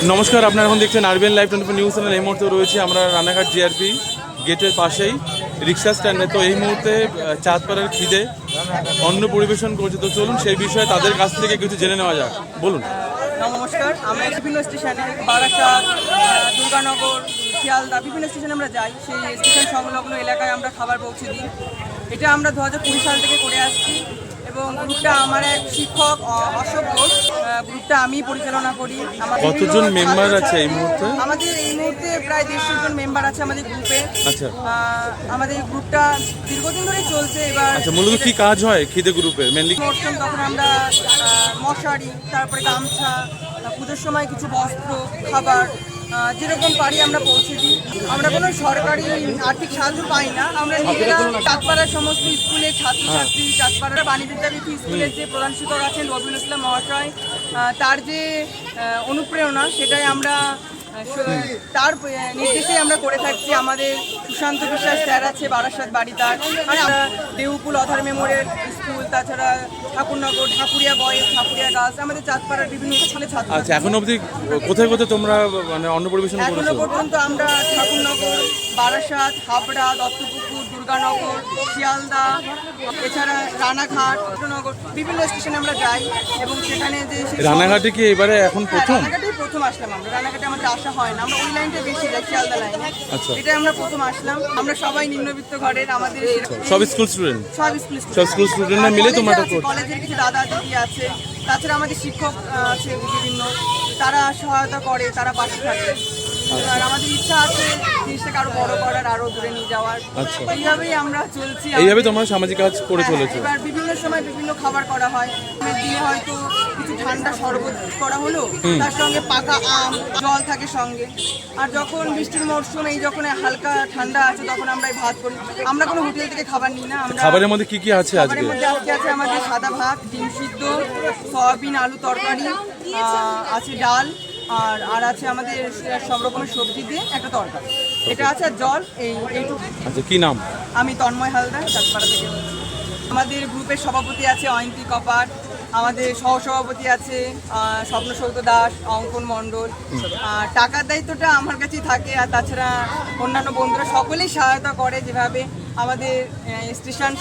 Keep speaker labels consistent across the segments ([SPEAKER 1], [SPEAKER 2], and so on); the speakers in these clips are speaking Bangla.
[SPEAKER 1] নমস্কার, আপনারা এখন দেখছেন আরবিএন লাইভ 24 নিউজ চ্যানেল। এই মুহূর্তে রয়েছে আমরা রানাঘাট জিআরপি গেটের পাশেই রিক্সা স্ট্যান্ডে। তো এই মুহূর্তে চাঁদপাড়ার খিদে অন্ন পরিবেশন করছে। তো চলুন সেই বিষয়ে তাদের কাছ থেকে কিছু জেনে নেওয়া যাক। বলুন।
[SPEAKER 2] নমস্কার, আমরা বিভিন্ন স্টেশনে বারাসাত, দুর্গানগর, শিয়ালদা বিভিন্ন স্টেশনে আমরা যাই। সেই স্টেশন সংলগ্ন এলাকায় আমরা খাবার পৌঁছে দিই। এটা আমরা 2020 সাল থেকে করে আসছি এবং গ্রুপটা আমার এক শিক্ষক অশোক ঘোষ, গ্রুপটা আমি পরিচালনা করি।
[SPEAKER 1] কতজন মেম্বার আছে এই মুহূর্তে?
[SPEAKER 2] আমাদের এই মুহূর্তে প্রায় 150 জন মেম্বার আছে আমাদের গ্রুপে।
[SPEAKER 1] আচ্ছা,
[SPEAKER 2] আমাদের গ্রুপটা দীর্ঘদিন ধরে চলছে। এবার
[SPEAKER 1] আচ্ছা, মূলত কি কাজ হয় খিদে গ্রুপে? মেনলি
[SPEAKER 2] মরশুম, তখন আমরা মশারি, তারপরে গামছা, পুজোর সময় কিছু বস্ত্র, খাবার যেরকম পারি আমরা পৌঁছে দিই। আমরা কোনো সরকারি আর্থিক সাহায্য পাই না। আমরা নিজেরা চাঁদপাড়ার সমস্ত স্কুলের ছাত্রছাত্রী, চাঁদপাড়ার বাণী বিদ্যাপীঠ স্কুলের যে প্রধান শিক্ষক আছেন রবিউল ইসলাম মহাশয়, তার যে অনুপ্রেরণা সেটাই আমরা তার নির্দেশেই আমরা করে থাকছি। আমাদের সুশান্ত বিশ্বাস স্যার আছে বারাসাত বাড়ি তার, মানে আমরা দেউকুল অধার মেমোরিয়াল স্কুল, তাছাড়া ঠাকুরনগর, ঢাকুরিয়া বয়েজ, ঠাকুরিয়া গাছ, আমাদের চাঁদপাড়ার বিভিন্ন স্কুলের ছাত্র।
[SPEAKER 1] আচ্ছা, এখন অবধি কোথায় কোথায় তোমরা মানে অন্ন পরিবেশন করেছো?
[SPEAKER 2] এখনো পর্যন্ত আমরা ঠাকুরনগর, বারাসাত, হাবড়া, দত্তপুকুর, দুর্গানগর, শিয়ালদা, এছাড়া রানাঘাট, নগর বিভিন্ন স্টেশনে আমরা যাই এবং সেখানে যে
[SPEAKER 1] রানাঘাটে কি এবারে এখন প্রথম?
[SPEAKER 2] রানাঘাটেই প্রথম আসলাম আমরা। রানাঘাটে আমাদের আসা হয় না, আমরা ওই লাইনটা বেশি যাই, শিয়ালদা লাইনে।
[SPEAKER 1] আচ্ছা,
[SPEAKER 2] এটা আমরা প্রথম আসলাম। আমরা সবাই নিম্নবিত্ত ঘরের, আমাদের
[SPEAKER 1] সব স্কুল স্টুডেন্ট,
[SPEAKER 2] সব স্কুল
[SPEAKER 1] স্টুডেন্টরা মিলে তোমরা এটা করছো?
[SPEAKER 2] কলেজের কিছু দাদা দিদি আছে, তাছাড়া আমাদের শিক্ষক আছে বিভিন্ন, তারা সহায়তা করে, তারা পাশে থাকে। আর আমাদের ইচ্ছা আছে জিনিসটাকে আরো বড় করার, আরো দূরে নিয়ে যাওয়ার।
[SPEAKER 1] আচ্ছা,
[SPEAKER 2] এইভাবেই আমরা চলছি।
[SPEAKER 1] এইভাবে তোমরা সামাজিক কাজ করে চলেছো।
[SPEAKER 2] এবার বিভিন্ন সময় বিভিন্ন খাবার করা হয়। দিনে হয়তো কিছু ঠান্ডা শরবত করা হলো, তার সঙ্গে পাকা আম, জল থাকে সঙ্গে। আর যখন বৃষ্টির মরশুম, এই যখন হালকা ঠান্ডা আছে, তখন আমরা ভাত করি। আমরা কোনো হোটেল থেকে খাবার নিই না। আমরা
[SPEAKER 1] খাবারের মধ্যে কি কি আছে আজকে?
[SPEAKER 2] খাবারের মধ্যে আজকে আছে আমাদের সাদা ভাত, ডিম সিদ্ধ, সয়াবিন আলু তরকারি, আছে ডাল, আর আছে আমাদের সব রকমের সবজি দিয়ে একটা তরকারি। এটা আছে আর জল, এইটুকু।
[SPEAKER 1] আচ্ছা, কি নাম?
[SPEAKER 2] আমি তন্ময় হালদার, চাঁদপাড়া থেকে বলছি। আমাদের গ্রুপের সভাপতি আছে অয়ন্তী কপাট, আমাদের সহসভাপতি আছে স্বপ্নসৌধ দাস, অঙ্কন মণ্ডল। টাকার দায়িত্বটা আমার কাছেই থাকে। আর তাছাড়া অন্যান্য বন্ধুরা সকলেই সহায়তা করে। যেভাবে আমাদের স্টেশন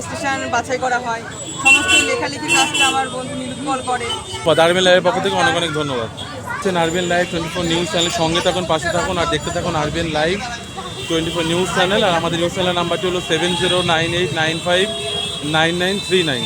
[SPEAKER 2] স্টেশন বাছাই করা হয়, সমস্ত লেখালেখি কাজটা আমার বন্ধু নীলুৎপল করে।
[SPEAKER 1] আরবিএন লাইভের পক্ষ থেকে অনেক অনেক ধন্যবাদ। আরবিএন লাইভ 24 নিউজ চ্যানেলের সঙ্গে থাকুন, পাশে থাকুন আর দেখতে থাকুন আরবিএন লাইভ 24 নিউজ চ্যানেল। আর আমাদের নিউজ চ্যানেল নাম্বারটি হলো 7098959939।